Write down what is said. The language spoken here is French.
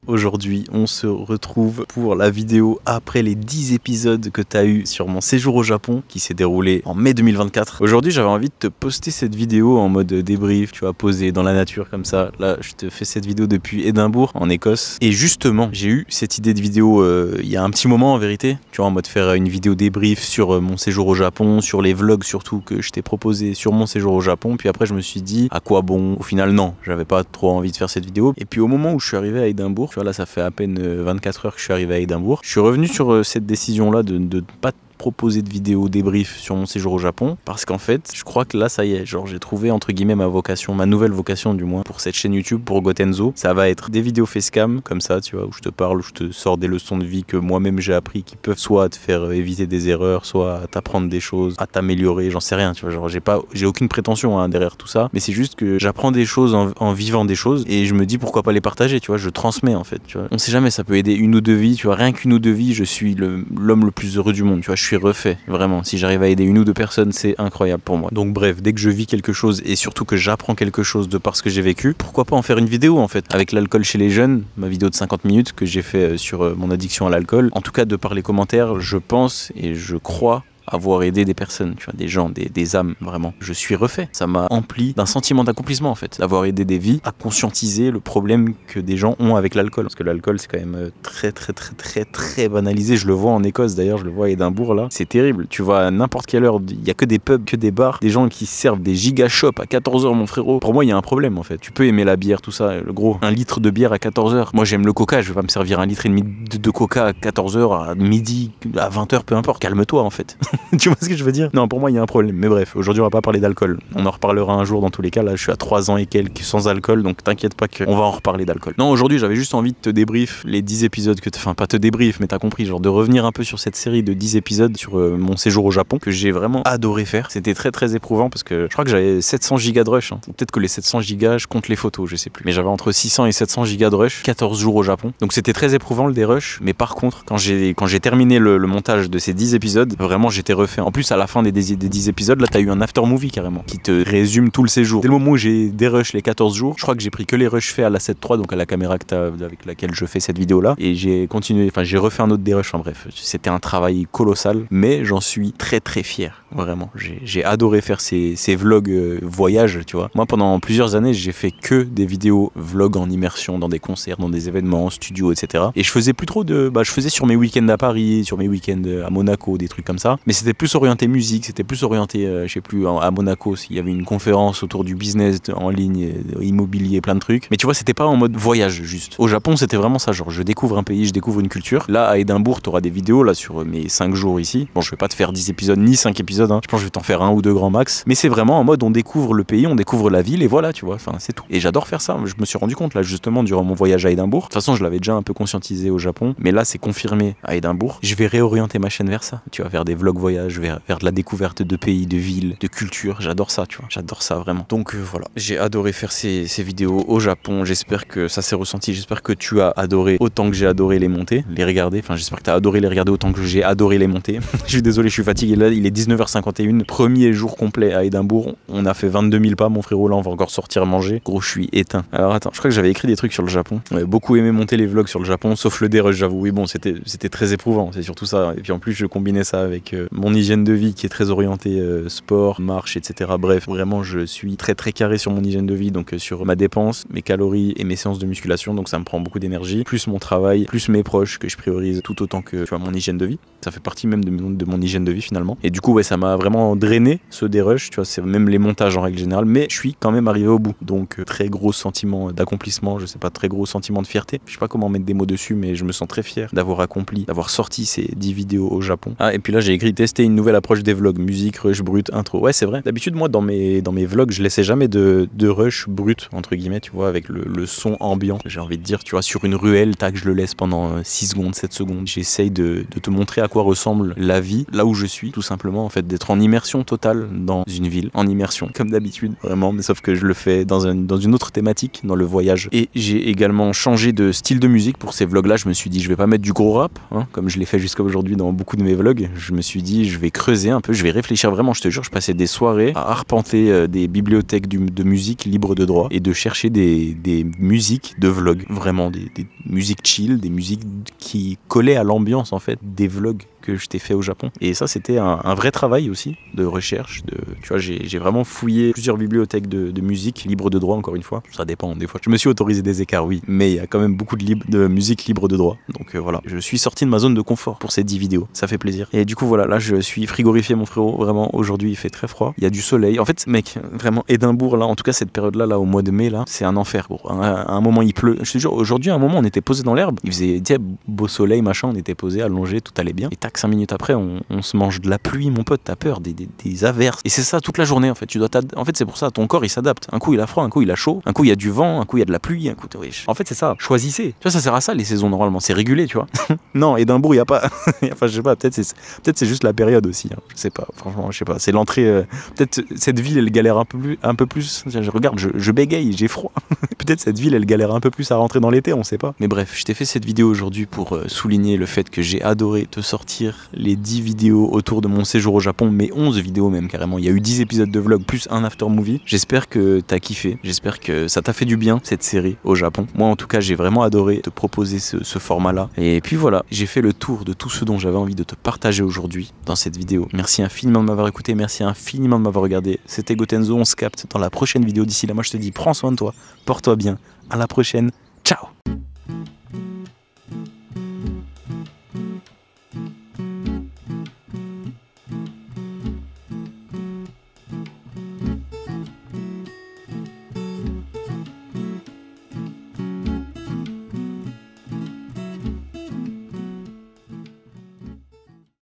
Aujourd'hui, on se retrouve pour la vidéo après les 10 épisodes que tu as eu sur mon séjour au Japon qui s'est déroulé en mai 2024. Aujourd'hui, j'avais envie de te poster cette vidéo en mode débrief, tu vois, posé dans la nature comme ça. Là, je te fais cette vidéo depuis Édimbourg, en Écosse. Et justement, j'ai eu cette idée de vidéo il y a un petit moment en vérité, tu vois, en mode faire une vidéo débrief sur mon séjour au Japon, sur les vlogs surtout que je t'ai proposé sur mon séjour au Japon. Puis après, je me suis dit, à quoi bon? Au final, non, j'avais pas trop envie de faire cette vidéo. Et puis au moment où je suis arrivé à Édimbourg, tu vois, là, ça fait à peine 24 heures que je suis arrivé à Édimbourg. Je suis revenu sur cette décision-là de ne pas proposer de vidéo débrief sur mon séjour au Japon parce qu'en fait je crois que là ça y est, genre j'ai trouvé entre guillemets ma vocation, ma nouvelle vocation du moins pour cette chaîne YouTube, pour Gotenzo. Ça va être des vidéos facecam comme ça, tu vois, où je te parle, où je te sors des leçons de vie que moi-même j'ai appris qui peuvent soit te faire éviter des erreurs, soit à t'apprendre des choses, à t'améliorer, j'en sais rien, tu vois, genre j'ai aucune prétention hein, derrière tout ça, mais c'est juste que j'apprends des choses en vivant des choses et je me dis pourquoi pas les partager, tu vois, je transmets en fait, tu vois. On sait jamais, ça peut aider une ou deux vies, tu vois, rien qu'une ou deux vies, je suis l'homme le plus heureux du monde, tu vois, je suis refait, vraiment. Si j'arrive à aider une ou deux personnes, c'est incroyable pour moi. Donc bref, dès que je vis quelque chose et surtout que j'apprends quelque chose de par ce que j'ai vécu, pourquoi pas en faire une vidéo en fait, avec l'alcool chez les jeunes, ma vidéo de 50 minutes que j'ai fait sur mon addiction à l'alcool. En tout cas, de par les commentaires, je pense et je crois avoir aidé des personnes, tu vois, des gens, des âmes, vraiment. Je suis refait. Ça m'a empli d'un sentiment d'accomplissement, en fait. D'avoir aidé des vies à conscientiser le problème que des gens ont avec l'alcool. Parce que l'alcool, c'est quand même très banalisé. Je le vois en Écosse, d'ailleurs, je le vois à Édimbourg, là. C'est terrible. Tu vois, à n'importe quelle heure, il y a que des pubs, que des bars, des gens qui servent des giga shops à 14h, mon frérot. Pour moi, il y a un problème, en fait. Tu peux aimer la bière, tout ça, le gros. Un litre de bière à 14h. Moi, j'aime le coca. Je vais pas me servir un litre et demi de coca à 14h, à midi, à 20h, peu importe. Calme-toi, en fait. Tu vois ce que je veux dire? Non, pour moi, il y a un problème. Mais bref, aujourd'hui, on va pas parler d'alcool. On en reparlera un jour dans tous les cas. Là, je suis à 3 ans et quelques sans alcool, donc t'inquiète pas qu'on va en reparler d'alcool. Non, aujourd'hui, j'avais juste envie de te débrief les 10 épisodes que enfin, pas te débrief, mais t'as compris, genre de revenir un peu sur cette série de 10 épisodes sur mon séjour au Japon, que j'ai vraiment adoré faire. C'était très éprouvant parce que je crois que j'avais 700 gigas de rush. Hein. Peut-être que les 700 gigas, je compte les photos, je sais plus. Mais j'avais entre 600 et 700 gigas de rush, 14 jours au Japon. Donc c'était très éprouvant le dérush. Mais par contre, quand j'ai terminé le montage de ces 10 épisodes, vraiment, j'étais refait. En plus, à la fin des 10 épisodes, là, t'as eu un after movie carrément qui te résume tout le séjour. Dès le moment où j'ai dérush les 14 jours, je crois que j'ai pris que les rushs faits à la 7.3, donc à la caméra avec laquelle je fais cette vidéo là, et j'ai continué, enfin j'ai refait un autre dérush, enfin bref, c'était un travail colossal, mais j'en suis très fier, vraiment. J'ai adoré faire ces vlogs voyages, tu vois. Moi, pendant plusieurs années, j'ai fait que des vidéos vlogs en immersion dans des concerts, dans des événements, en studio, etc. Et je faisais plus trop je faisais sur mes week-ends à Paris, sur mes week-ends à Monaco, des trucs comme ça, mais c'était plus orienté musique, c'était plus orienté, je sais plus, à Monaco, s'il y avait une conférence autour du business en ligne, immobilier, plein de trucs. Mais tu vois, c'était pas en mode voyage juste. Au Japon, c'était vraiment ça, genre je découvre un pays, je découvre une culture. Là, à Édimbourg, t'auras des vidéos là sur mes 5 jours ici. Bon, je vais pas te faire 10 épisodes ni 5 épisodes, hein. Je pense que je vais t'en faire un ou deux grand max. Mais c'est vraiment en mode on découvre le pays, on découvre la ville et voilà, tu vois, enfin c'est tout. Et j'adore faire ça. Je me suis rendu compte là justement durant mon voyage à Édimbourg. De toute façon, je l'avais déjà un peu conscientisé au Japon, mais là c'est confirmé à Édimbourg. Je vais réorienter ma chaîne vers ça, tu vois, vers des vlogs voyages, vers de la découverte de pays, de villes, de culture. J'adore ça, tu vois. J'adore ça vraiment. Donc voilà, j'ai adoré faire ces vidéos au Japon. J'espère que ça s'est ressenti. J'espère que tu as adoré autant que j'ai adoré les monter, les regarder. Enfin, j'espère que tu as adoré les regarder autant que j'ai adoré les monter. Je suis désolé, je suis fatigué. Là, il est 19h51. Premier jour complet à Édimbourg. On a fait 22 000 pas, mon frérot. Là, on va encore sortir manger. Gros, je suis éteint. Alors attends, je crois que j'avais écrit des trucs sur le Japon. J'avais beaucoup aimé monter les vlogs sur le Japon, sauf le dérush, j'avoue. Oui, bon, c'était très éprouvant. C'est surtout ça. Et puis en plus, je combinais ça avec mon hygiène de vie qui est très orientée sport, marche, etc. Bref, vraiment, je suis très carré sur mon hygiène de vie, donc sur ma dépense, mes calories et mes séances de musculation, donc ça me prend beaucoup d'énergie, plus mon travail, plus mes proches que je priorise tout autant que tu vois, mon hygiène de vie. Ça fait partie même de mon hygiène de vie finalement. Et du coup, ouais, ça m'a vraiment drainé ce dérush, tu vois, c'est même les montages en règle générale, mais je suis quand même arrivé au bout. Donc très gros sentiment d'accomplissement, je sais pas, très gros sentiment de fierté. Je sais pas comment mettre des mots dessus, mais je me sens très fier d'avoir accompli, d'avoir sorti ces 10 vidéos au Japon. Ah, et puis là, j'ai écrit tester une nouvelle approche des vlogs, musique, rush brut, intro. Ouais, c'est vrai. D'habitude, moi, dans mes vlogs, je laissais jamais de rush brut, entre guillemets, tu vois, avec le son ambiant. J'ai envie de dire, tu vois, sur une ruelle, tac, je le laisse pendant 6 secondes, 7 secondes. J'essaye de te montrer à quoi ressemble la vie, là où je suis, tout simplement, en fait, d'être en immersion totale dans une ville, en immersion, comme d'habitude, vraiment, mais sauf que je le fais dans une autre thématique, dans le voyage. Et j'ai également changé de style de musique pour ces vlogs-là. Je me suis dit, je vais pas mettre du gros rap, hein, comme je l'ai fait jusqu'à aujourd'hui dans beaucoup de mes vlogs. Je me suis dit, dit je vais creuser un peu, je vais réfléchir vraiment, je te jure, je passais des soirées à arpenter des bibliothèques de musique libre de droit et de chercher des musiques de vlog, vraiment des musiques chill, des musiques qui collaient à l'ambiance en fait des vlogs que je t'ai fait au Japon. Et ça, c'était un vrai travail aussi de recherche. Tu vois, j'ai vraiment fouillé plusieurs bibliothèques de musique libre de droit, encore une fois. Ça dépend, des fois. Je me suis autorisé des écarts, oui, mais il y a quand même beaucoup de musique libre de droit. Donc voilà, je suis sorti de ma zone de confort pour ces 10 vidéos. Ça fait plaisir. Et du coup, voilà, là, je suis frigorifié, mon frérot. Vraiment, aujourd'hui, il fait très froid. Il y a du soleil. En fait, mec, vraiment, Édimbourg, là, en tout cas, cette période-là, là, au mois de mai, là, c'est un enfer. Bon, à un moment, il pleut. Je te jure, aujourd'hui, à un moment, on était posé dans l'herbe. Il faisait, tu sais, beau soleil, machin. On était posé, allongé, tout allait bien. Et tac, 5 minutes après, on se mange de la pluie, mon pote, t'as peur, des averses. Et c'est ça toute la journée, en fait. En fait, c'est pour ça, ton corps, il s'adapte. Un coup, il a froid, un coup, il a chaud, un coup, il y a du vent, un coup, il y a de la pluie, un coup, en fait, c'est ça. Choisissez. Tu vois, ça sert à ça, les saisons, normalement. C'est régulé, tu vois. Non, Édimbourg, il n'y a pas. Enfin, je sais pas, peut-être c'est juste la période aussi. Hein. Je sais pas, franchement, je sais pas. C'est l'entrée. Peut-être cette ville, elle galère un peu plus. Je regarde, je bégaye, j'ai froid. Peut-être cette ville, elle galère un peu plus à rentrer dans l'été, on sait pas. Mais bref, je t'ai fait cette vidéo aujourd'hui pour souligner le fait que j'ai adoré te sortir les 10 vidéos autour de mon séjour au Japon, mais 11 vidéos même carrément. Il y a eu 10 épisodes de vlog plus un after movie. J'espère que t'as kiffé, j'espère que ça t'a fait du bien cette série au Japon. Moi en tout cas j'ai vraiment adoré te proposer ce format là. Et puis voilà, j'ai fait le tour de tout ce dont j'avais envie de te partager aujourd'hui dans cette vidéo. Merci infiniment de m'avoir écouté, merci infiniment de m'avoir regardé. C'était Gotenzo, on se capte dans la prochaine vidéo. D'ici là moi je te dis prends soin de toi, porte-toi bien, à la prochaine, ciao.